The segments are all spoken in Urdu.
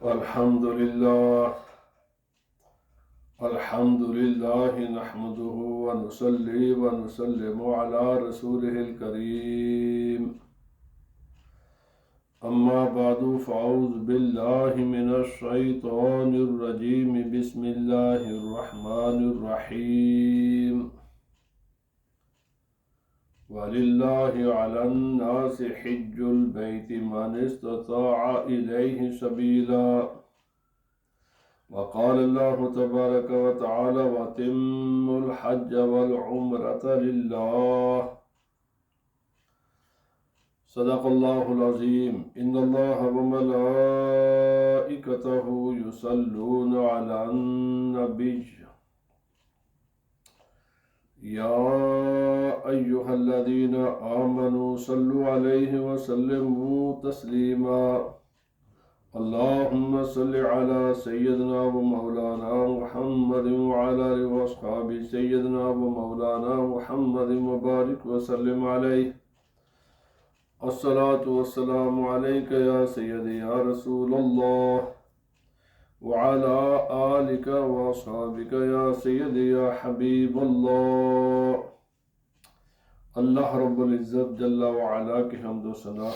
الحمد لله نحمده ونصلي ونسلم على رسوله الكريم. أما بعد فأعوذ بالله من الشيطان الرجيم. بسم الله الرحمن الرحيم. وَلِلَّهِ عَلَى النَّاسِ حِجُّ الْبَيْتِ مَنِ اسْتَطَاعَ إِلَيْهِ سَبِيلًا. وقال الله تبارك وتعالى: وَأَتِمُّوا الْحَجَّ وَالْعُمْرَةَ لِلَّهِ. صدق الله العظيم. إن الله وملائكته يصلون على النبي يا أيها الذين آمنوا صلوا عليه وسلموا تسليما. اللهم صل على سيدنا ومولانا محمد وعلى آله وأصحابه سيدنا ومولانا محمد وبارك وسلم عليه. الصلاة والسلام عليك يا سيدي يا رسول الله وعلى آلك وأصحابك يا سيدي يا حبيب الله. اللہ رب العزت جل وعلا کی حمد و ثنا،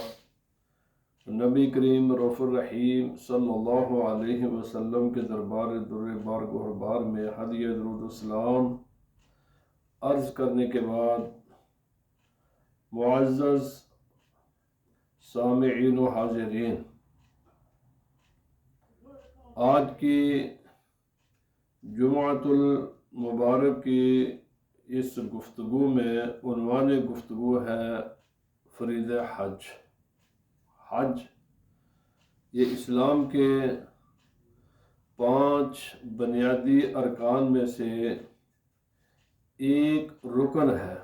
نبی کریم رؤوف الرحیم صلی اللہ علیہ وسلم کے دربار در بارگاہ بار میں ہدیہ درود السلام عرض کرنے کے بعد، معزز سامعین و حاضرین، آج کی جمعۃ المبارک کی اس گفتگو میں عنوان گفتگو ہے فرید حج. حج یہ اسلام کے 5 بنیادی ارکان میں سے ایک رکن ہے.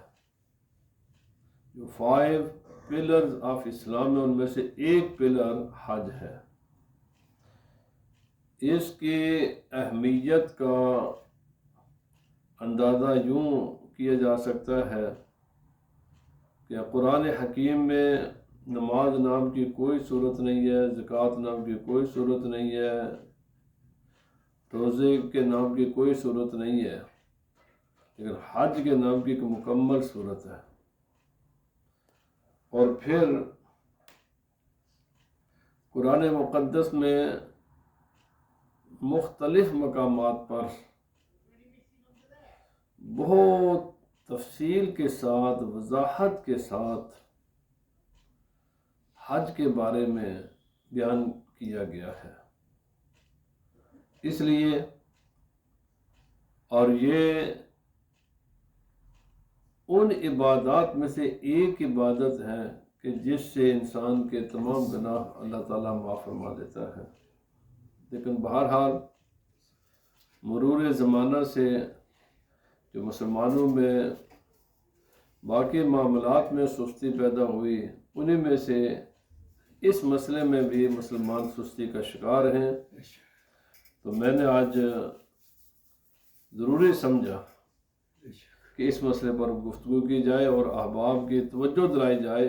جو 5 پلرز آف اسلام ہے ان میں سے ایک پلر حج ہے. اس کی اہمیت کا اندازہ یوں کیا جا سکتا ہے کہ قرآن حکیم میں نماز نام کی کوئی صورت نہیں ہے، زکوٰۃ نام کی کوئی صورت نہیں ہے، روزے کے نام کی کوئی صورت نہیں ہے، لیکن حج کے نام کی ایک مکمل صورت ہے. اور پھر قرآن مقدس میں مختلف مقامات پر بہت تفصیل کے ساتھ، وضاحت کے ساتھ حج کے بارے میں بیان کیا گیا ہے. اس لیے اور یہ ان عبادات میں سے ایک عبادت ہے کہ جس سے انسان کے تمام گناہ اللہ تعالیٰ معاف فرما دیتا ہے. لیکن بہرحال مرور زمانہ سے جو مسلمانوں میں باقی معاملات میں سستی پیدا ہوئی، انہی میں سے اس مسئلے میں بھی مسلمان سستی کا شکار ہیں. تو میں نے آج ضروری سمجھا کہ اس مسئلے پر گفتگو کی جائے اور احباب کی توجہ دلائی جائے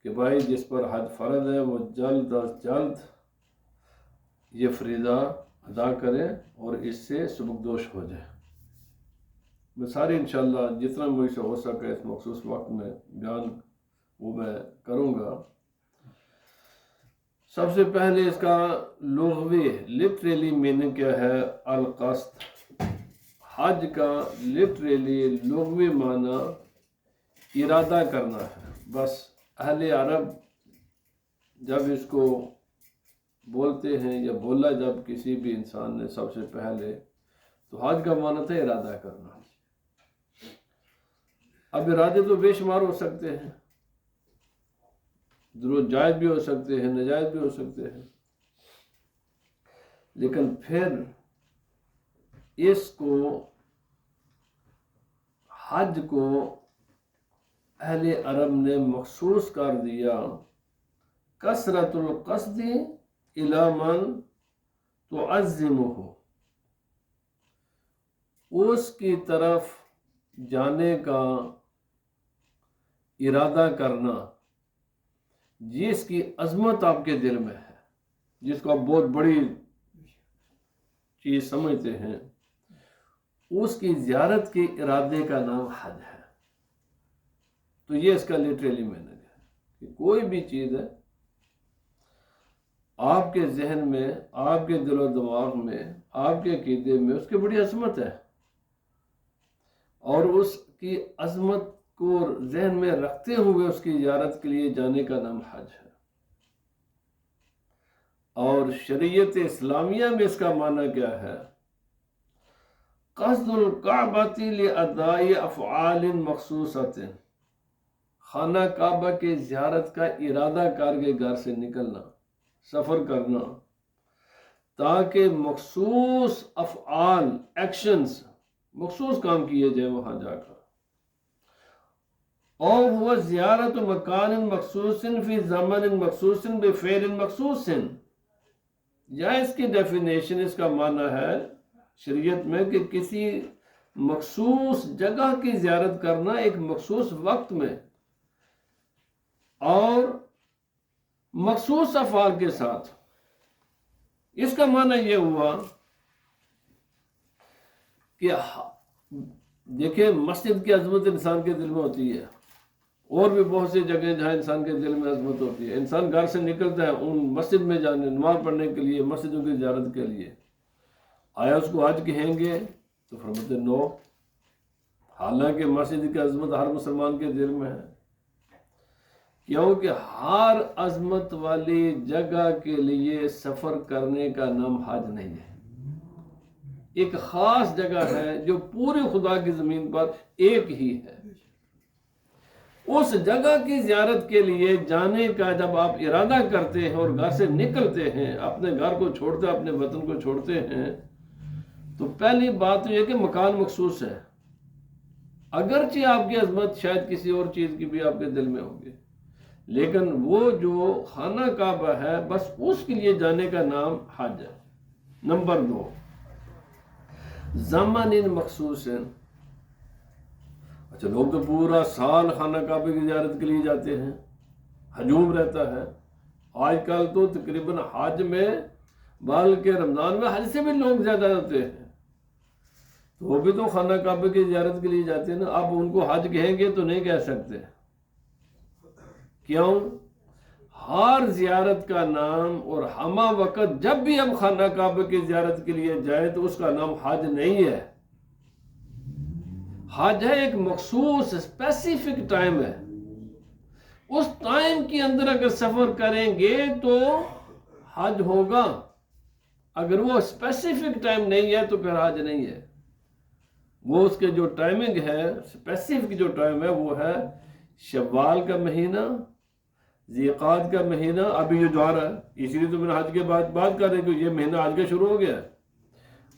کہ بھائی جس پر حج فرض ہے وہ جلد از جلد یہ فریضہ ادا کرے اور اس سے سبکدوش ہو جائے. میں ساری انشاءاللہ جتنا مجھ سے ہو سکے اس مخصوص وقت میں بیان وہ میں کروں گا. سب سے پہلے اس کا لغوی لٹریلی میننگ کیا ہے؟ القصد. حج کا لٹریلی لغوی معنی ارادہ کرنا ہے. بس اہل عرب جب اس کو بولتے ہیں یا بولا جب کسی بھی انسان نے سب سے پہلے، تو حج کا معنی تھا ارادہ کرنا. اب ارادے تو بے شمار ہو سکتے ہیں، درست جائز بھی ہو سکتے ہیں، ناجائز بھی ہو سکتے ہیں، لیکن پھر اس کو حج کو اہل عرب نے مخصوص کر دیا کثرت القصد الی من تعظمہ، اس کی طرف جانے کا ارادہ کرنا جس کی عظمت آپ کے دل میں ہے. جس کو آپ بہت بڑی چیز سمجھتے ہیں، اس کی زیارت کے ارادے کا نام حج ہے۔ تو یہ اس کا لٹرلی میننگ ہے کہ کوئی بھی چیز ہے آپ کے ذہن میں، آپ کے دل و دماغ میں، آپ کے عقیدے میں اس کی بڑی عظمت ہے، اور اس کی عظمت کو ذہن میں رکھتے ہوئے اس کی زیارت کے لیے جانے کا نام حج ہے۔ اور شریعت اسلامیہ میں اس کا معنی کیا ہے؟ قصد الکعبۃ لاداء افعال مخصوصۃ، خانہ کعبہ کی زیارت کا ارادہ کر کے گھر سے نکلنا، سفر کرنا، تاکہ مخصوص افعال، ایکشنز، مخصوص کام کیے جائے وہاں جا کر۔ اور وہ زیارت مکان مخصوص فی زمن مخصوص بفعل مخصوص، یا اس کی ڈیفینیشن، اس کا معنی ہے شریعت میں کہ کسی مخصوص جگہ کی زیارت کرنا ایک مخصوص وقت میں اور مخصوص افعال کے ساتھ۔ اس کا معنی یہ ہوا کہ دیکھیں، مسجد کی عظمت انسان کے دل میں ہوتی ہے، اور بھی بہت سی جگہیں جہاں انسان کے دل میں عظمت ہوتی ہے۔ انسان گھر سے نکلتا ہے ان مسجد میں جانے، نماز پڑھنے کے لیے، مسجدوں کی زیارت کے لیے، آیا اس کو حج کہیں گے؟ تو فرماتے نو، حالانکہ مسجد کی عظمت ہر مسلمان کے دل میں ہے، کیونکہ ہر عظمت والی جگہ کے لیے سفر کرنے کا نام حج نہیں ہے۔ ایک خاص جگہ ہے جو پورے خدا کی زمین پر ایک ہی ہے، اس جگہ کی زیارت کے لیے جانے کا جب آپ ارادہ کرتے ہیں اور گھر سے نکلتے ہیں، اپنے گھر کو چھوڑتے ہیں، اپنے وطن کو چھوڑتے ہیں، تو پہلی بات تو یہ کہ مکان مخصوص ہے، اگرچہ آپ کی عظمت شاید کسی اور چیز کی بھی آپ کے دل میں ہوگی، لیکن وہ جو خانہ کعبہ ہے بس اس کے لیے جانے کا نام حج ہے۔ نمبر 2، زمن مخصوص ہے۔ اچھا، لوگ تو پورا سال خانہ کعبے کی زیارت کے لیے جاتے ہیں، ہجوم رہتا ہے۔ آج کل تو تقریباً حج میں، بلکہ رمضان میں حج سے بھی لوگ زیادہ ہوتے ہیں، تو وہ بھی تو خانہ کعبے کی زیارت کے لیے جاتے ہیں نا۔ اب ان کو حج کہیں گے تو نہیں کہہ سکتے، کیوں؟ ہر زیارت کا نام، اور ہمہ وقت جب بھی ہم خانہ کعبے کی زیارت کے لیے جائیں تو اس کا نام حج نہیں ہے۔ حج ہے ایک مخصوص اسپیسیفک ٹائم ہے، اس ٹائم کے اندر اگر سفر کریں گے تو حج ہوگا، اگر وہ اسپیسیفک ٹائم نہیں ہے تو پھر حج نہیں ہے۔ وہ اس کے جو ٹائمنگ ہے، اسپیسیفک جو ٹائم ہے، وہ ہے شوال کا مہینہ، ذیقعد کا مہینہ، ابھی جو جا رہا ہے، اسی لیے تو میں نے حج کے بعد بات کر رہے کہ یہ مہینہ حج کا شروع ہو گیا ہے،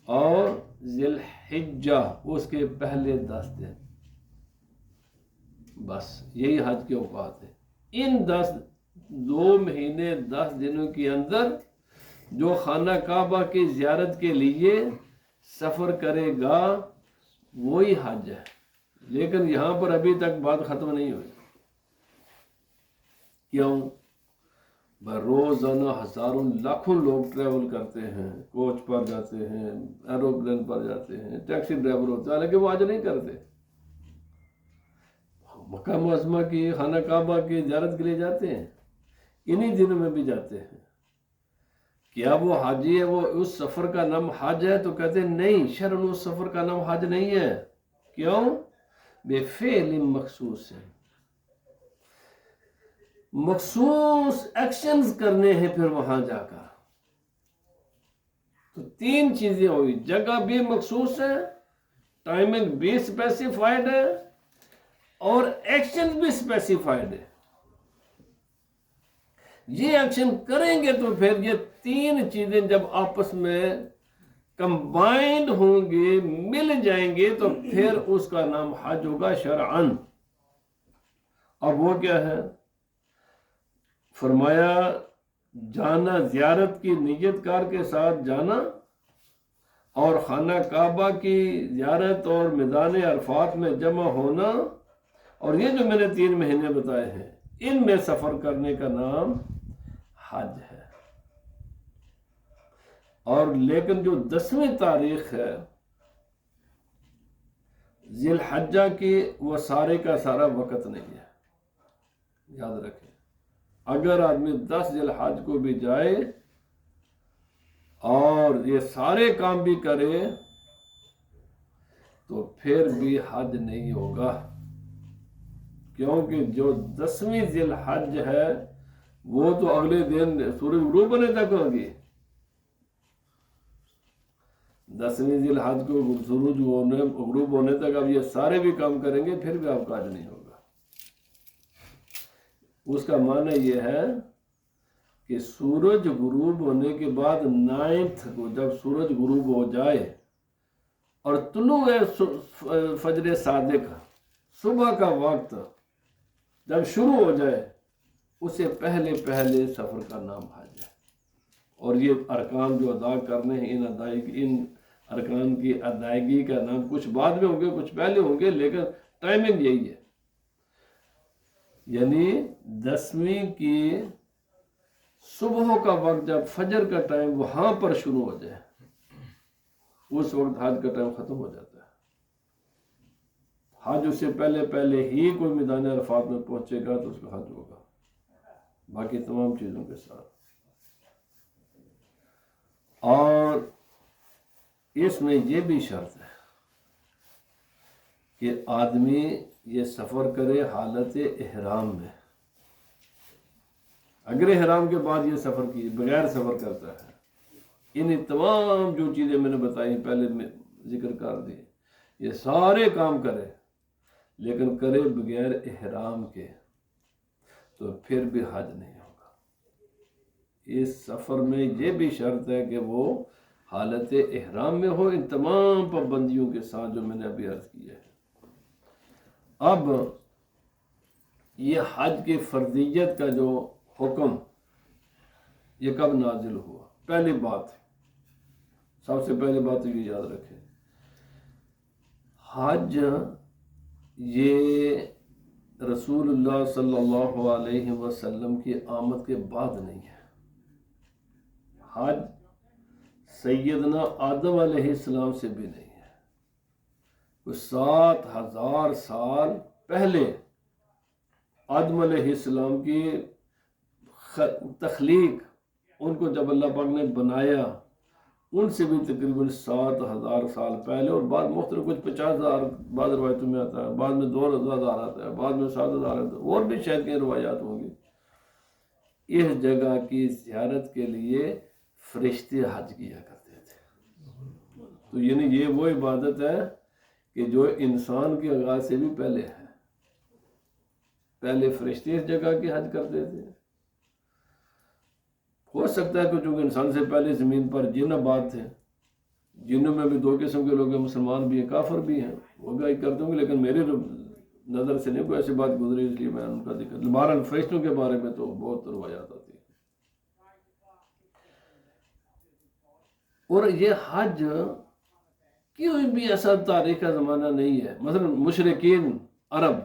اور ذی الحجہ اس کے پہلے 10 دن، بس یہی حج کے اوقات ہیں۔ ان 2 مہینے 10 دنوں کے اندر جو خانہ کعبہ کی زیارت کے لیے سفر کرے گا وہی حج ہے۔ لیکن یہاں پر ابھی تک بات ختم نہیں ہوئی، کیوں؟ روزانہ ہزاروں لاکھوں لوگ ٹریول کرتے ہیں، کوچ پر جاتے ہیں، ایروپلین پر جاتے ہیں، ٹیکسی ڈرائیور ہوتے ہیں، حالانکہ وہ حج نہیں کرتے، مکہ معظمہ کی خانہ کعبہ کی زیارت کے لیے جاتے ہیں، انہی دنوں میں بھی جاتے ہیں۔ کیا وہ حاجی ہے، وہ اس سفر کا نام حج ہے؟ تو کہتے ہیں نہیں، شرعاً اس سفر کا نام حج نہیں ہے، کیوں؟ بے فعل مخصوص ہے، مخصوص ایکشنز کرنے ہیں پھر وہاں جا کر۔ تو 3 چیزیں ہوئی، جگہ بھی مخصوص ہے، ٹائمنگ بھی اسپیسیفائڈ ہے، اور ایکشن بھی اسپیسیفائڈ ہے۔ یہ ایکشن کریں گے تو پھر یہ 3 چیزیں جب آپس میں کمبائنڈ ہوں گے، مل جائیں گے، تو پھر اس کا نام حج ہوگا شرعاً۔ اب وہ کیا ہے؟ فرمایا جانا، زیارت کی نیت کار کے ساتھ جانا، اور خانہ کعبہ کی زیارت اور میدان عرفات میں جمع ہونا، اور یہ جو میں نے 3 مہینے بتائے ہیں ان میں سفر کرنے کا نام حج ہے۔ اور لیکن جو 10ویں تاریخ ہے ذی الحجہ کی، وہ سارے کا سارا وقت نہیں ہے، یاد رکھیں۔ اگر آدمی 10 ذی الحج کو بھی جائے اور یہ سارے کام بھی کرے تو پھر بھی حج نہیں ہوگا، کیونکہ جو 10ویں ذی الحج ہے وہ تو اگلے دن سورج غروب ہونے تک ہوگی۔ 10ویں ذی الحج کو سورج غروب ہونے تک اب یہ سارے بھی کام کریں گے پھر بھی آپ کا حج نہیں ہوگا۔ اس کا معنی یہ ہے کہ سورج غروب ہونے کے بعد 9 کو جب سورج غروب ہو جائے اور طلوع فجر صادق صبح کا وقت جب شروع ہو جائے، اسے پہلے سفر کا نام حج ہے۔ اور یہ ارکان جو ادا کرنے ہیں، ان ارکان کی ادائیگی کا نام کچھ بعد میں ہوں گے کچھ پہلے ہوں گے، لیکن ٹائمنگ یہی ہے، یعنی 10ویں کی صبح کا وقت جب فجر کا ٹائم وہاں پر شروع ہو جائے، اس وقت حج کا ٹائم ختم ہو جاتا ہے۔ حج اس سے پہلے ہی کوئی میدان عرفات میں پہنچے گا تو اس کا حج ہوگا، باقی تمام چیزوں کے ساتھ۔ اور اس میں یہ بھی شرط ہے کہ آدمی یہ سفر کرے حالت احرام میں۔ اگر احرام کے بعد یہ سفر کی بغیر سفر کرتا ہے، ان تمام جو چیزیں میں نے بتائی پہلے میں ذکر کر دی، یہ سارے کام کرے لیکن کرے بغیر احرام کے، تو پھر بھی حج نہیں ہوگا۔ اس سفر میں یہ بھی شرط ہے کہ وہ حالت احرام میں ہو، ان تمام پابندیوں کے ساتھ جو میں نے ابھی عرض کیا ہے۔ اب یہ حج کی فرضیت کا جو حکم یہ کب نازل ہوا؟ پہلی بات، سب سے پہلی بات یہ یاد رکھیں، حج یہ رسول اللہ صلی اللہ علیہ وسلم کی آمد کے بعد نہیں ہے۔ حج سیدنا آدم علیہ السلام سے بھی نہیں ہے، وہ 7000 سال پہلے آدم علیہ السلام کی تخلیق، ان کو جب اللہ پاک نے بنایا ان سے بھی تقریباً 7000 سال پہلے، اور بعد مختلف کچھ 50,000 بعض روایتوں میں آتا ہے، بعد میں 2000 آتا ہے، بعد میں 7000 آتا ہے، اور بھی شاید کئی روایات ہوں گی۔ اس جگہ کی زیارت کے لیے فرشتے حج کیا کرتے تھے، تو یعنی یہ وہ عبادت ہے کہ جو انسان کے آغاز سے بھی پہلے ہے۔ پہلے فرشتے اس جگہ کی حج کرتے تھے۔ ہو سکتا ہے کہ چونکہ انسان سے پہلے زمین پر جن آباد تھے، جنوں میں بھی 2 قسم کے لوگ ہیں، مسلمان بھی ہیں کافر بھی ہیں، وہ بھی کرتے ہوں گے، لیکن میرے نظر سے نہیں کوئی ایسی بات گزری، اس لیے میں ان کا ذکر۔ بہرحال فرشتوں کے بارے میں تو بہت روایات آتی ہیں۔ اور یہ حج کوئی بھی ایسا تاریخ کا زمانہ نہیں ہے، مثلا مشرکین عرب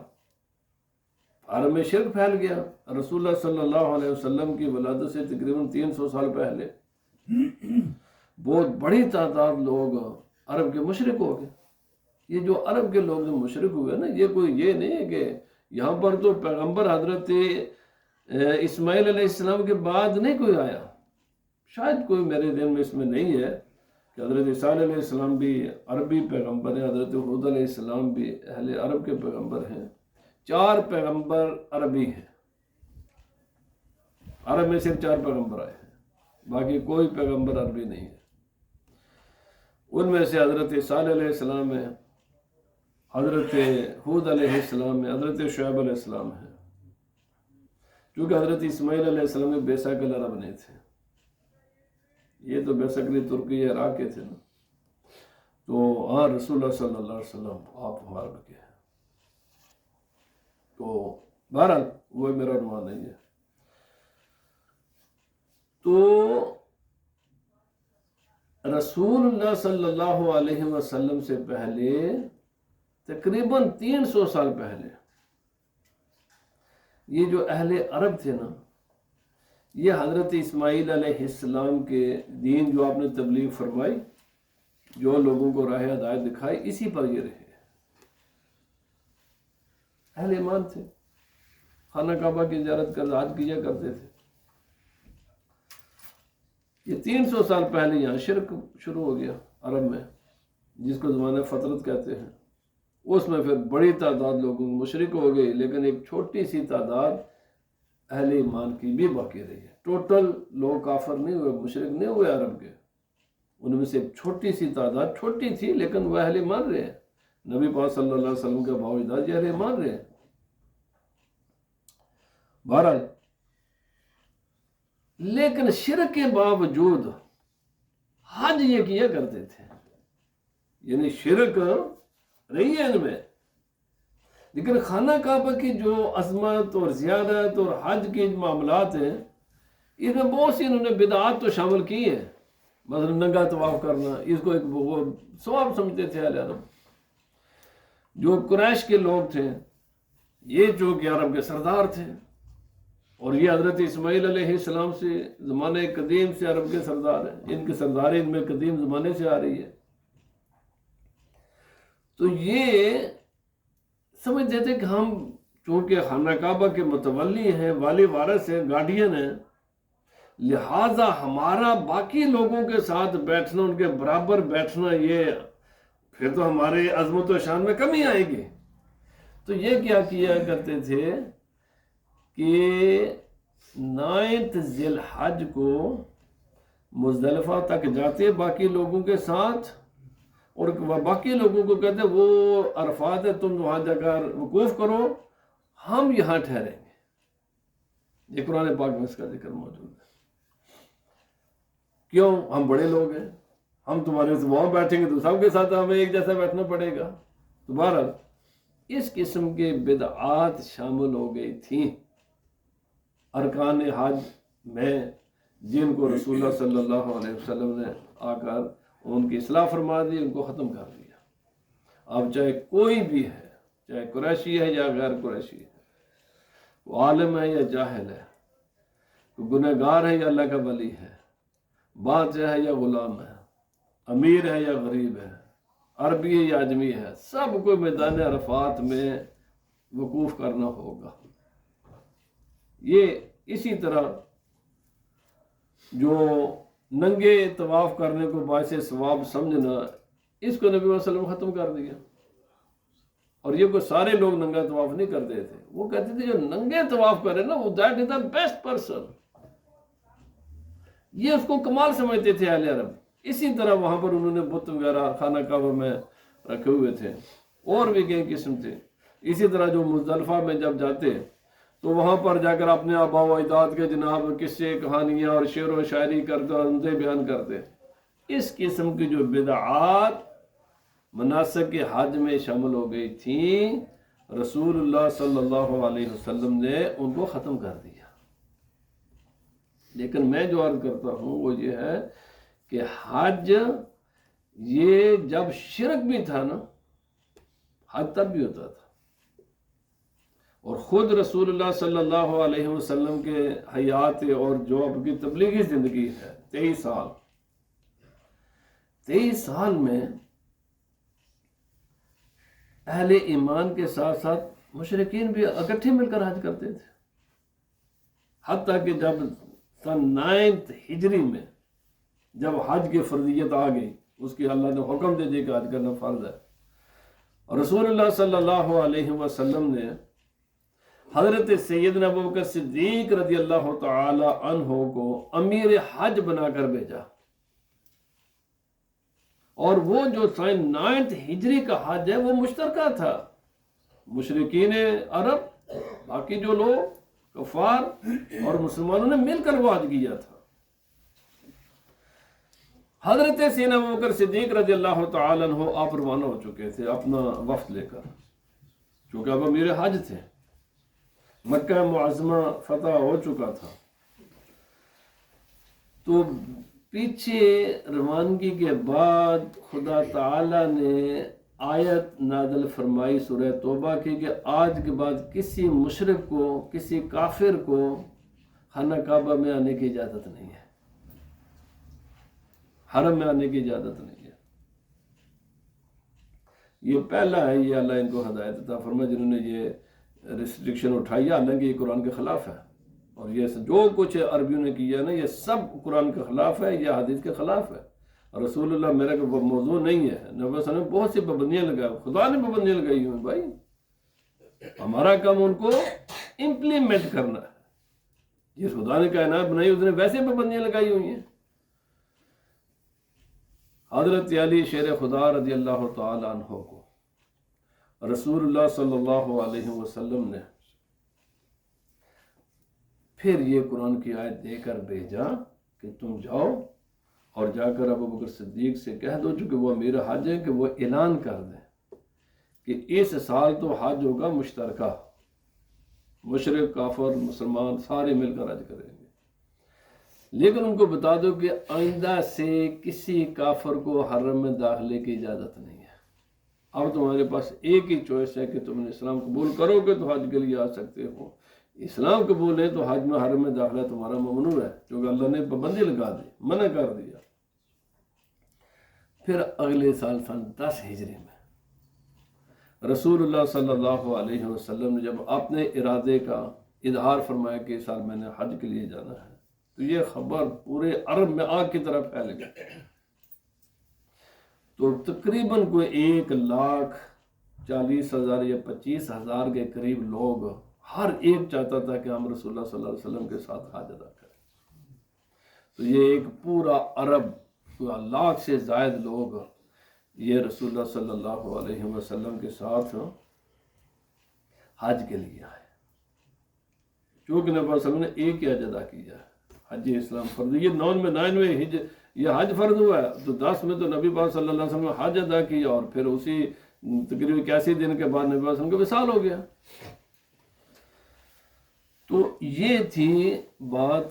میں شرک پھیل گیا، رسول اللہ صلی اللہ علیہ وسلم کی ولادت سے تقریباً 300 سال پہلے بہت بڑی تعداد لوگ عرب کے مشرک ہو گئے۔ یہ جو عرب کے لوگ جو مشرک ہوئے نا، یہ کوئی یہ نہیں ہے کہ یہاں پر تو پیغمبر حضرت اسماعیل علیہ السلام کے بعد نہیں کوئی آیا، شاید کوئی میرے ذہن میں اس میں نہیں ہے کہ حضرت عیسیٰ علیہ السلام بھی عربی پیغمبر ہیں، حضرت حود علیہ السلام بھی اہل عرب کے پیغمبر ہیں۔ 4 پیغمبر عربی ہیں، عرب میں صرف 4 پیغمبر آئے ہیں، باقی کوئی پیغمبر عربی نہیں ہے۔ ان میں سے حضرت صالح علیہ السلام ہے، حضرت حود علیہ السلام ہے، حضرت شعیب علیہ السلام ہے۔ کیونکہ حضرت اسماعیل علیہ السلام میں بیساکل عرب نہیں تھے، یہ تو بیسکلی ترکی عراق کے تھے نا، تو ہاں رسول اللہ صلی اللہ علیہ وسلم آپ عرب کے ہیں، تو بہرحال وہ میرا عنوان نہیں ہے۔ تو رسول اللہ صلی اللہ علیہ وسلم سے پہلے تقریباً 300 سال پہلے یہ جو اہل عرب تھے نا، یہ حضرت اسماعیل علیہ السلام کے دین جو آپ نے تبلیغ فرمائی، جو لوگوں کو راہ ہدایت دکھائی، اسی پر یہ رہے۔ اہل ایمان تھے، خانہ کعبہ کی زیارت کر حج کیا کرتے تھے۔ یہ 300 سال پہلے یہاں شرک شروع ہو گیا عرب میں، جس کو زمانہ فطرت کہتے ہیں۔ اس میں پھر بڑی تعداد لوگوں مشرک ہو گئی، لیکن ایک چھوٹی سی تعداد اہل ایمان کی بھی باقی رہی ہے۔ ٹوٹل لوگ کافر نہیں ہوئے، مشرک نہیں ہوئے عرب کے، ان میں سے ایک چھوٹی سی تعداد، چھوٹی تھی لیکن وہ اہل ایمان رہے ہیں۔ نبی پاک صلی اللہ علیہ وسلم کے باوجود یہ اہل ایمان رہے ہیں۔ بہرحال لیکن شرک کے باوجود حج یہ کیا کرتے تھے، یعنی شرک رہی ہے ان میں، لیکن خانہ کعبہ کی جو عظمت اور زیارت اور حج کے معاملات ہیں، اس میں بہت سی انہوں نے بدعات تو شامل کی ہیں۔ مثلا ننگا طواف کرنا، اس کو ایک وہ ثواب سمجھتے تھے اہل عرب۔ جو قریش کے لوگ تھے، یہ جو کہ عرب کے سردار تھے، اور یہ حضرت اسماعیل علیہ السلام سے زمانے قدیم سے عرب کے سردار ہیں، ان کی سرداری ان میں قدیم زمانے سے آ رہی ہے۔ تو یہ سمجھتے تھے کہ ہم چونکہ خانہ کعبہ کے متولی ہیں، والی وارث ہیں، گارڈین ہیں، لہٰذا ہمارا باقی لوگوں کے ساتھ بیٹھنا، ان کے برابر بیٹھنا، یہ پھر تو ہمارے عظمت و شان میں کمی آئے گی۔ تو یہ کیا کرتے تھے کہ 9 ذی الحج کو مزدلفہ تک جاتے باقی لوگوں کے ساتھ، اور باقی لوگوں کو کہتے وہ عرفات ہے، تم وہاں جا کر وقوف کرو، ہم یہاں ٹھہریں گے۔ یہ قرآن پاک میں اس کا ذکر موجود ہے۔ کیوں؟ ہم بڑے لوگ ہیں، ہم تمہارے سے وہاں بیٹھیں گے تو سب کے ساتھ ہمیں ایک جیسا بیٹھنا پڑے گا۔ تو بہرحال اس قسم کے بدعات شامل ہو گئی تھیں ارکان حج میں، جن کو رسول اللہ صلی اللہ علیہ وسلم نے آ کر ان کی اصلاح فرما دی، ان کو ختم کر دیا۔ اب چاہے کوئی بھی ہے، چاہے قریشی ہے یا غیر قریشی ہے، وہ عالم ہے یا جاہل ہے، گنہ گار ہے یا اللہ کا ولی ہے، بادشاہ ہے یا غلام ہے، امیر ہے یا غریب ہے، عربی ہے یا اجمی ہے، سب کو میدان عرفات میں وقوف کرنا ہوگا۔ یہ اسی طرح جو ننگے طواف کرنے کو باعث ثواب سمجھنا، اس کو نبی صلی اللہ علیہ وسلم ختم کر دیا۔ اور یہ کوئی سارے لوگ ننگا طواف نہیں کرتے تھے، وہ کہتے تھے جو ننگے طواف کرے نا وہ that is the best person, یہ اس کو کمال سمجھتے تھے اہل عرب۔ اسی طرح وہاں پر انہوں نے بت وغیرہ خانہ کعبہ میں رکھے ہوئے تھے، اور بھی کئی قسم تھے۔ اسی طرح جو مزدلفہ میں جب جاتے تو وہاں پر جا کر اپنے آباء و اجداد کے جناب قصے، کہانیاں اور شعر و شاعری کرتے اور ان سے بیان کرتے۔ اس قسم کی جو بدعات مناسک کے حج میں شامل ہو گئی تھیں، رسول اللہ صلی اللہ علیہ وسلم نے ان کو ختم کر دیا۔ لیکن میں جو عرض کرتا ہوں وہ یہ ہے کہ حج، یہ جب شرک بھی تھا نا، حج تب بھی ہوتا تھا۔ اور خود رسول اللہ صلی اللہ علیہ وسلم کے حیات اور جو اب کی تبلیغی زندگی ہے، 23 سال میں اہل ایمان کے ساتھ ساتھ مشرکین بھی اکٹھے مل کر حج کرتے تھے، حتیٰ کہ جب سن 9 ہجری میں جب حج کی فرضیت آ گئی، اس کی اللہ نے حکم دے دی کہ حج کرنا فرض ہے، اور رسول اللہ صلی اللہ علیہ وسلم نے حضرت سیدنا ابوبکر صدیق رضی اللہ تعالی عنہ کو امیر حج بنا کر بھیجا، اور وہ جو سن 9 ہجری کا حج ہے وہ مشترکہ تھا، مشرکین عرب، باقی جو لوگ کفار اور مسلمانوں نے مل کر وہ حج کیا تھا۔ حضرت سیدنا ابوبکر صدیق رضی اللہ تعالی عنہ آپ روانہ ہو چکے تھے اپنا وفد لے کر، چونکہ اب امیر حج تھے، مکہ معظمہ فتح ہو چکا تھا۔ تو پیچھے روانگی کے بعد خدا تعالی نے آیت نازل فرمائی سورہ توبہ کی کہ آج کے بعد کسی مشرک کو، کسی کافر کو خانہ کعبہ میں آنے کی اجازت نہیں ہے، حرم میں آنے کی اجازت نہیں ہے۔ یہ پہلا ہے، یہ اللہ ان کو ہدایت عطا فرمائے جنہوں نے یہ ریسٹرکشن اٹھائی ہے، حالانکہ یہ قرآن کے خلاف ہے، اور یہ جو کچھ عربیوں نے کیا نا یہ سب قرآن کے خلاف ہے، یہ حدیث کے خلاف ہے۔ رسول اللہ میرا کوئی موضوع نہیں ہے، نبی صلی اللہ علیہ وسلم نے بہت سی پابندیاں لگائی، خدا نے پابندیاں لگائی ہوئی بھائی، ہمارا کام ان کو امپلیمنٹ کرنا ہے۔ جس خدا نے کائنات بنائی اس نے ویسے پابندیاں لگائی ہوئی ہیں۔ حضرت علی شیر خدا رضی اللہ تعالی عنہ کو رسول اللہ صلی اللہ علیہ وسلم نے پھر یہ قرآن کی آیت دے کر بھیجا کہ تم جاؤ اور جا کر ابو بکر صدیق سے کہہ دو، چونکہ وہ امیر حج ہے، کہ وہ اعلان کر دیں کہ اس سال تو حج ہوگا مشترکہ، مشرق کافر مسلمان سارے مل کر حج کریں گے، لیکن ان کو بتا دو کہ آئندہ سے کسی کافر کو حرم میں داخلے کی اجازت نہیں ہے۔ اب تمہارے پاس ایک ہی چوائس ہے کہ تم نے اسلام قبول کرو گے تو حج کے لیے آ سکتے ہو، اسلام قبول ہے تو حج میں حرم میں داخلہ تمہارا ممنوع ہے، کیونکہ اللہ نے پابندی لگا دی، منع کر دیا۔ پھر اگلے سال سن 10 ہجری میں رسول اللہ صلی اللہ علیہ وسلم نے جب اپنے ارادے کا اظہار فرمایا کہ اس سال میں نے حج کے لیے جانا ہے، تو یہ خبر پورے عرب میں آگ کی طرف پھیل گئی، تو تقریباً کوئی 1,40,000 یا 25,000 کے قریب لوگ، ہر ایک چاہتا تھا کہ ہم رسول اللہ صلی اللہ علیہ وسلم کے ساتھ حج ادا کریں۔ تو یہ ایک پورا عرب، 1,00,000 سے زائد لوگ یہ رسول اللہ صلی اللہ علیہ وسلم کے ساتھ حج کے لیے آئے، چونکہ نبی صلی اللہ علیہ وسلم نے ایک ہی حج ادا کیا ہے، حج اسلام فرض، یہ 9 میں یہ حج فرض ہوا ہے، تو 10 میں تو نبی پاک صلی اللہ علیہ وسلم نے حج ادا کیا، اور پھر اسی تقریباً 81 دن کے بعد نبی صلی اللہ علیہ وسلم کا وصال ہو گیا۔ تو یہ تھی بات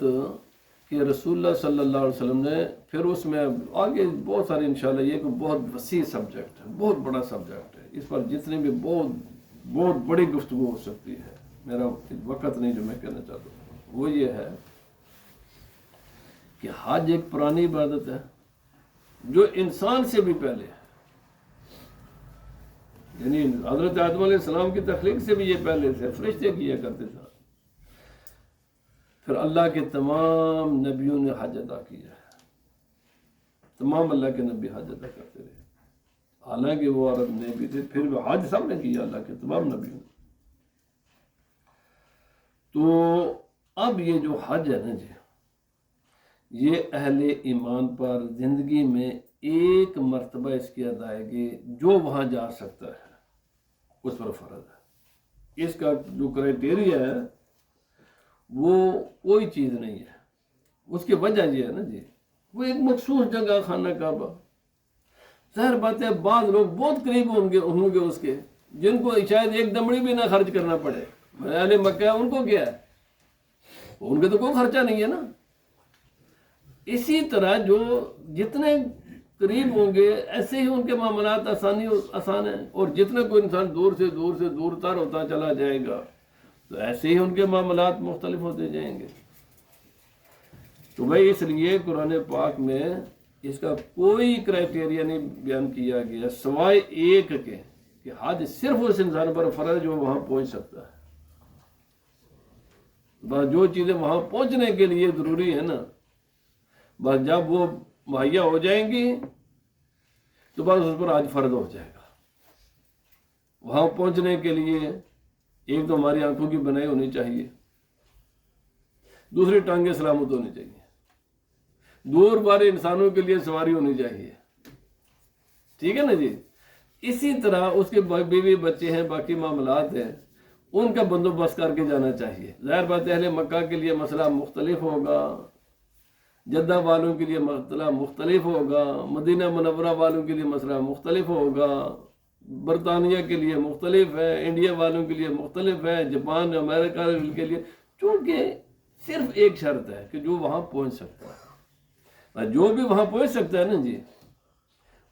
کہ رسول اللہ صلی اللہ علیہ وسلم نے پھر اس میں آگے بہت سارے انشاءاللہ، یہ کوئی بہت وسیع سبجیکٹ ہے، بہت بڑا سبجیکٹ ہے، اس پر جتنے بھی بہت بڑی گفتگو ہو سکتی ہے، میرا وقت نہیں جو میں کہنا چاہتا ہوں، وہ یہ ہے کہ حج ایک پرانی عبادت ہے جو انسان سے بھی پہلے ہے، یعنی حضرت آدم علیہ السلام کی تخلیق سے بھی یہ پہلے سے فرشتے کیا کرتے تھے، پھر اللہ کے تمام نبیوں نے حج ادا کیا ہے، تمام اللہ کے نبی حج ادا کرتے رہے، حالانکہ وہ عرب نبی تھے پھر بھی حج سب نے کیا، اللہ کے تمام نبیوں نے۔ تو اب یہ جو حج ہے نا جی، یہ اہل ایمان پر زندگی میں ایک مرتبہ اس کی ادائیگی جو وہاں جا سکتا ہے اس پر فرض ہے۔ اس کا جو کرائٹیریا ہے وہ کوئی چیز نہیں ہے، اس کی وجہ یہ ہے نا جی، وہ ایک مخصوص جگہ خانہ کعبہ، ظاہر بات ہے بعض لوگ بہت قریب ہوں گے اس کے، جن کو شاید ایک دمڑی بھی نہ خرچ کرنا پڑے، اہل مکہ ان کو کیا ہے، ان کے تو کوئی خرچہ نہیں ہے نا۔ اسی طرح جو جتنے قریب ہوں گے ایسے ہی ان کے معاملات آسان ہیں، اور جتنا کوئی انسان دور تر ہوتا چلا جائے گا تو ایسے ہی ان کے معاملات مختلف ہوتے جائیں گے۔ تو بھائی اس لیے قرآن پاک میں اس کا کوئی کرائٹیریا نہیں بیان کیا گیا سوائے ایک کے کہ حج صرف اس انسان پر فرض جو وہاں پہنچ سکتا ہے، بس جو چیزیں وہاں پہنچنے کے لیے ضروری ہے نا، بس جب وہ مہیا ہو جائیں گی تو بس اس پر حج فرض ہو جائے گا۔ وہاں پہنچنے کے لیے ایک تو ہماری آنکھوں کی بنائی ہونی چاہیے، دوسری ٹانگیں سلامت ہونی چاہیے، دور بارے انسانوں کے لیے سواری ہونی چاہیے، ٹھیک ہے نا جی۔ اسی طرح اس کے بیوی بچے ہیں، باقی معاملات ہیں، ان کا بندوبست کر کے جانا چاہیے۔ ظاہر بات اہل مکہ کے لیے مسئلہ مختلف ہوگا، جدہ والوں کے لیے مسئلہ مختلف ہوگا، مدینہ منورہ والوں کے لیے مسئلہ مختلف ہوگا، برطانیہ کے لیے مختلف ہے، انڈیا والوں کے لیے مختلف ہے، جاپان امریکہ کے لیے، چونکہ صرف ایک شرط ہے کہ جو وہاں پہنچ سکتا ہے، جو بھی وہاں پہنچ سکتا ہے نا جی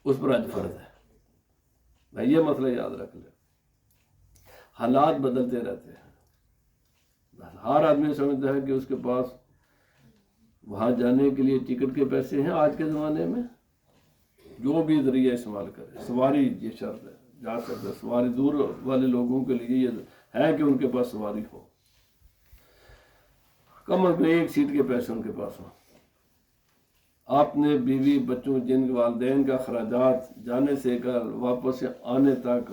اس پر حج فرض ہے۔ بھائی یہ مسئلہ یاد رکھ لیں، حالات بدلتے رہتے ہیں، ہر آدمی سمجھتا ہے کہ اس کے پاس وہاں جانے کے لیے ٹکٹ کے پیسے ہیں آج کے زمانے میں، جو بھی ذریعہ استعمال کرے، سواری یہ شرط ہے، جا سکتے سواری، دور والے لوگوں کے لیے یہ ہے کہ ان کے پاس سواری ہو، کم از کم ایک سیٹ کے پیسے ان کے پاس ہوں۔ آپ نے بیوی بچوں، جن کے والدین کا اخراجات جانے سے کر واپس آنے تک،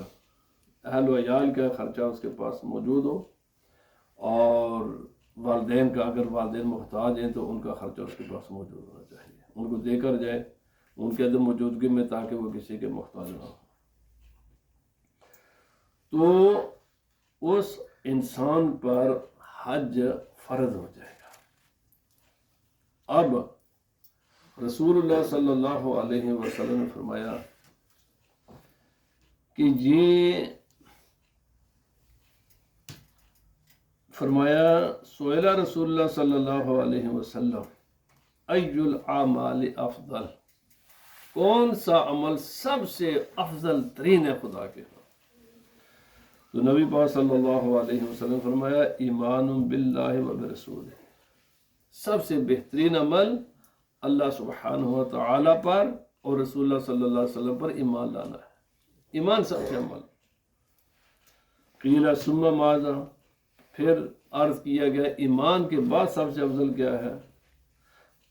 اہل و عیال کا خرچہ اس کے پاس موجود ہو، اور والدین کا، اگر والدین محتاج ہیں تو ان کا خرچہ اس کے پاس موجود ہونا چاہیے، ان کو دے کر جائے ان کے عدم موجودگی میں، تاکہ وہ کسی کے محتاج نہ ہو۔ تو اس انسان پر حج فرض ہو جائے گا۔ اب رسول اللہ صلی اللہ علیہ وسلم نے فرمایا کہ سئل رسول اللہ صلی اللہ علیہ وسلم ای الاعمال افضل، کون سا عمل سب سے افضل ترین ہے خدا کے ہاں؟ تو نبی پاک صلی اللہ علیہ وسلم فرمایا ایمان باللہ و برسولہ، سب سے بہترین عمل اللہ سبحانہ و تعالی پر اور رسول اللہ صلی اللہ علیہ وسلم پر ایمان لانا ہے، ایمان سب سے عمل۔ قیل ثم ماذا، پھر عرض کیا گیا ایمان کے بعد سب سے افضل کیا ہے؟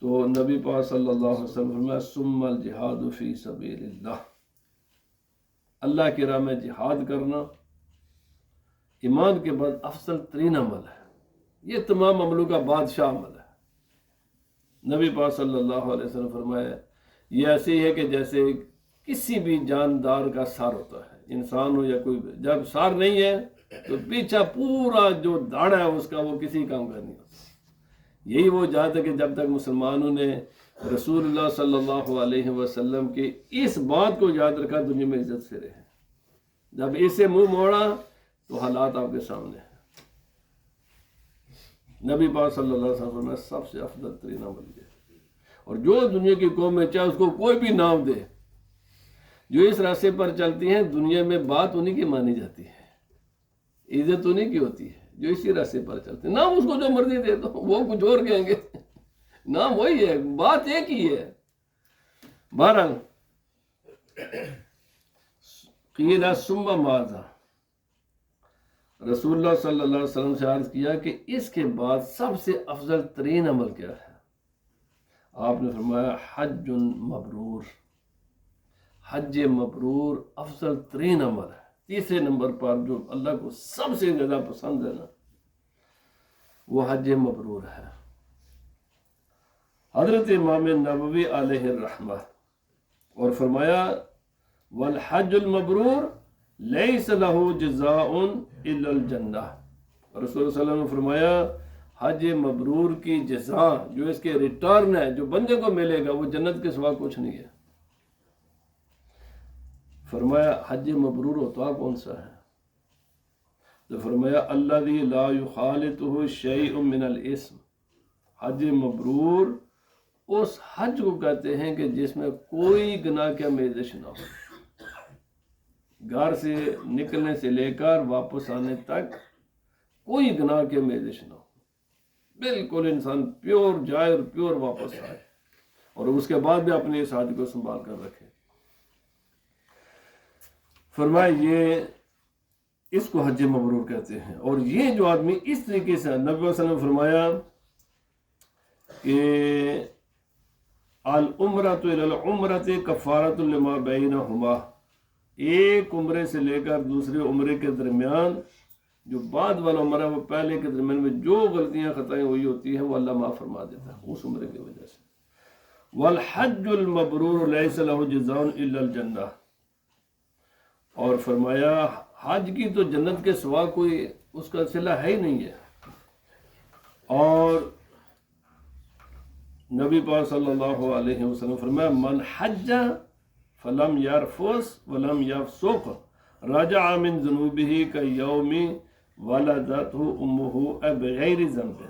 تو نبی پاک صلی اللہ علیہ وسلم فرمایا ثم الجہاد فی سبیل اللہ، اللہ کی راہ میں جہاد کرنا ایمان کے بعد افضل ترین عمل ہے، یہ تمام عملوں کا بادشاہ عمل ہے۔ نبی پاک صلی اللہ علیہ وسلم فرمایا یہ ایسے ہی ہے کہ جیسے کسی بھی جاندار کا سار ہوتا ہے، انسان ہو یا کوئی بھی، جب سار نہیں ہے تو پیچھا پورا جو داڑا ہے اس کا وہ کسی کام کا نہیں ہوتا۔ یہی وہ جہاد ہے کہ جب تک مسلمانوں نے رسول اللہ صلی اللہ علیہ وسلم کی اس بات کو یاد رکھا دنیا میں عزت سے رہے، جب اسے منہ موڑا تو حالات آپ کے سامنے ہیں۔ نبی پاک صلی اللہ علیہ وسلم سب سے افضل ترین عمل یہ، اور جو دنیا کی قوم میں چاہے اس کو کوئی بھی نام دے، جو اس راستے پر چلتی ہیں دنیا میں بات انہیں کی مانی جاتی ہے، عزت انہیں کی ہوتی ہے جو اسی راستے پر چلتے ہیں۔ نام اس کو جو مرضی دے دو، وہ کچھ اور کہیں گے، نام وہی ہے، بات ایک ہی ہے۔ بہرحال قیل ثم ماذا، رسول اللہ صلی اللہ علیہ وسلم سے عرض کیا کہ اس کے بعد سب سے افضل ترین عمل کیا ہے؟ آپ نے فرمایا حج مبرور، حج مبرور افضل ترین عمل ہے۔ تیسرے نمبر پر جو اللہ کو سب سے زیادہ پسند ہے نا، وہ حج مبرور ہے۔ حضرت امام نووی علیہ الرحمہ اور فرمایا والحج المبرور لیس لہ جزاء الا الجنہ، رسول اللہ صلی اللہ علیہ وسلم نے فرمایا حج مبرور کی جزا، جو اس کے ریٹرن ہے، جو بندے کو ملے گا، وہ جنت کے سوا کچھ نہیں ہے۔ فرمایا حج مبرور ہوتا کون سا ہے؟ تو فرمایا الذی لا یخالطہ شیء من الاسم، حج مبرور اس حج کو کہتے ہیں کہ جس میں کوئی گناہ کی آمیزش نہ ہو، گھر سے نکلنے سے لے کر واپس آنے تک کوئی گناہ کی آمیزش نہ ہو، بالکل انسان پیور جائے اور پیور واپس آئے، اور اس کے بعد بھی اپنے اس حج کو سنبھال کر رکھے۔ فرمایا یہ اس کو حج مبرور کہتے ہیں۔ اور یہ جو آدمی اس طریقے سے، نبی صلی اللہ علیہ وسلم نے فرمایا کہ العمرۃ الی العمرۃ کفارۃ لما بینہما، ایک عمرے سے لے کر دوسرے عمرے کے درمیان جو بعد والا عمرہ وہ پہلے کے درمیان میں جو غلطیاں خطائیں ہوئی ہوتی ہیں وہ اللہ معاف فرما دیتا ہے اس عمرے کی وجہ سے۔ والحج المبرور لیس لہ جزاء الا الجنہ، اور فرمایا حج کی تو جنت کے سوا کوئی اس کا صلہ ہے ہی نہیں ہے۔ اور نبی پاک صلی اللہ علیہ وسلم فرمایا من حج فلم یرفث ولم یفسق رجع من ذنوبہ کیوم ولدتہ امہ بغیر ذنب،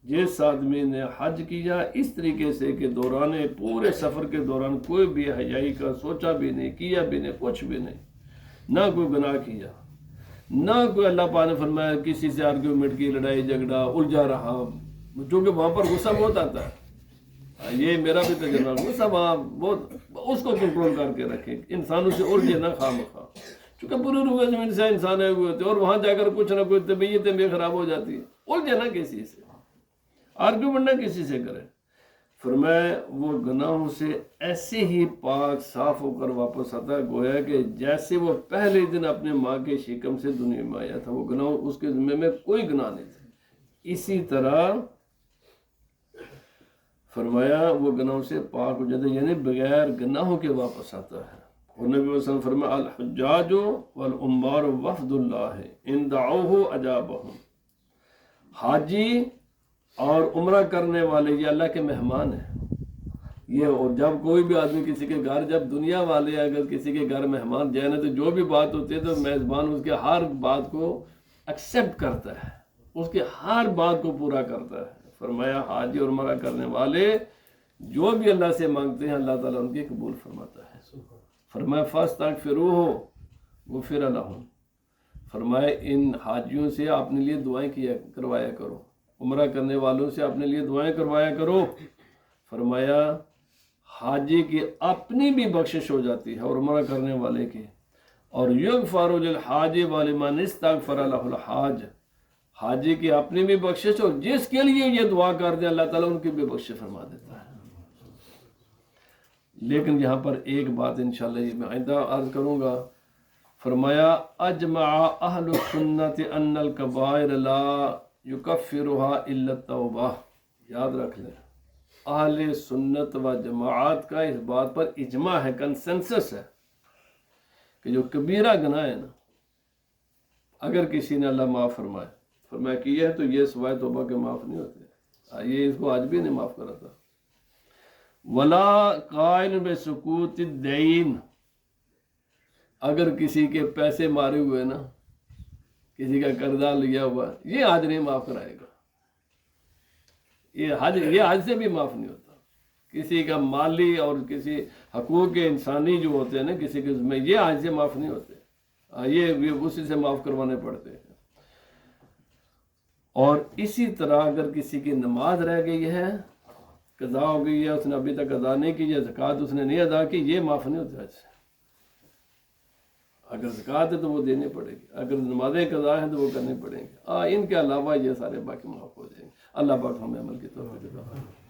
جس آدمی نے حج کیا اس طریقے سے کہ دوران پورے سفر کے دوران کوئی بھی حیائی کا سوچا بھی نہیں، کیا بھی نہیں، کچھ بھی نہیں، نہ کوئی گناہ کیا، نہ کوئی اللہ پاک نے فرمایا کسی سے آرگیومنٹ کی، لڑائی جھگڑا، الجھا رہا، چونکہ وہاں پر غصہ بہت آتا ہے، یہ میرا بھی تجربہ وہ سب آپ بہت اس کو کنٹرول کر کے رکھیں، انسانوں سے الجھے نہ خواہ مخواہ، چونکہ پوری روح زمین سے انسان آئے ہوئے ہوتے ہیں اور وہاں جا کر کچھ نہ کچھ طبیعتیں بھی خراب ہو جاتی ہیں، الجھے نہ کسی سے، آرگیومنٹ نہ کسی سے کرے۔ فرمایا وہ گناہوں سے ایسے ہی پاک صاف ہو کر واپس آتا ہے گویا کہ جیسے وہ پہلے دن اپنے ماں کے شکم سے دنیا میں آیا تھا، وہ گناہ اس کے ذمہ میں کوئی گناہ نہیں تھا۔ اسی طرح فرمایا وہ گناہوں سے پاک ہو جاتا ہے، یعنی بغیر گناہوں کے واپس آتا ہے۔ اور نبی صلی اللہ علیہ وسلم فرمایا الحجاج والعمار وفد اللہ ان دعوہ اجابہم، حاجی اور عمرہ کرنے والے یہ اللہ کے مہمان ہیں۔ یہ اور جب کوئی بھی آدمی کسی کے گھر، جب دنیا والے اگر کسی کے گھر مہمان جائے نا تو جو بھی بات ہوتی ہے تو میزبان اس کے ہر بات کو ایکسیپٹ کرتا ہے، اس کے ہر بات کو پورا کرتا ہے۔ فرمایا حاجی اور عمرہ کرنے والے جو بھی اللہ سے مانگتے ہیں اللہ تعالیٰ ان کی قبول فرماتا ہے۔ فرمایا فاستغفروہ غفر لہم، فرمایا ان حاجیوں سے اپنے لیے دعائیں کروایا کرو، عمرہ کرنے والوں سے اپنے لیے دعائیں کروایا کرو۔ فرمایا حاجی کی اپنی بھی بخشش ہو جاتی ہے اور عمرہ کرنے والے کی، اور یغفر للحاج ولمن استغفر لہ الحاج، حاجی کی اپنی بھی بخشش اور جس کے لیے یہ دعا کر دے اللہ تعالیٰ ان کی بھی بخشش فرما دیتا ہے۔ لیکن یہاں پر ایک بات انشاءاللہ یہ میں آئندہ عرض کروں گا۔ فرمایا اجمع اہل السنت ان الکبائر لا یکفرها الا التوبہ، یاد رکھ لیں اہل سنت و جماعت کا اس بات پر اجماع ہے، کنسنسس ہے کہ جو کبیرہ گناہ ہے نا اگر کسی نے اللہ معاف فرمایا کیا ہے تو یہ سوائے توبہ کے معاف نہیں ہوتے۔ یہ اس کو آج بھی نہیں معاف کرا تھا۔ ولا قائل بسکوت الدین، اگر کسی کے پیسے مارے ہوئے نا، کسی کا قرضہ لیا ہوا، یہ آج نہیں معاف کرائے گا، یہ آج سے بھی معاف نہیں ہوتا۔ کسی کا مالی اور کسی حقوق انسانی جو ہوتے ہیں نا کسی کے ذمہ، یہ آج سے معاف نہیں ہوتے، یہ اسی سے معاف کروانے پڑتے ہیں۔ اور اسی طرح اگر کسی کی نماز رہ گئی ہے، قضا ہو گئی ہے، اس نے ابھی تک ادا نہیں کی، یا زکوٰۃ اس نے نہیں ادا کی، یہ معاف نہیں ہوتا ہے۔ اگر زکوٰۃ ہے تو وہ دینی پڑے گی، اگر نمازیں قضا ہیں تو وہ کرنی پڑیں گی، ان کے علاوہ یہ سارے باقی معاف ہو جائیں گے۔ اللہ پاک ہمیں عمل کی توفیق عطا فرمائے۔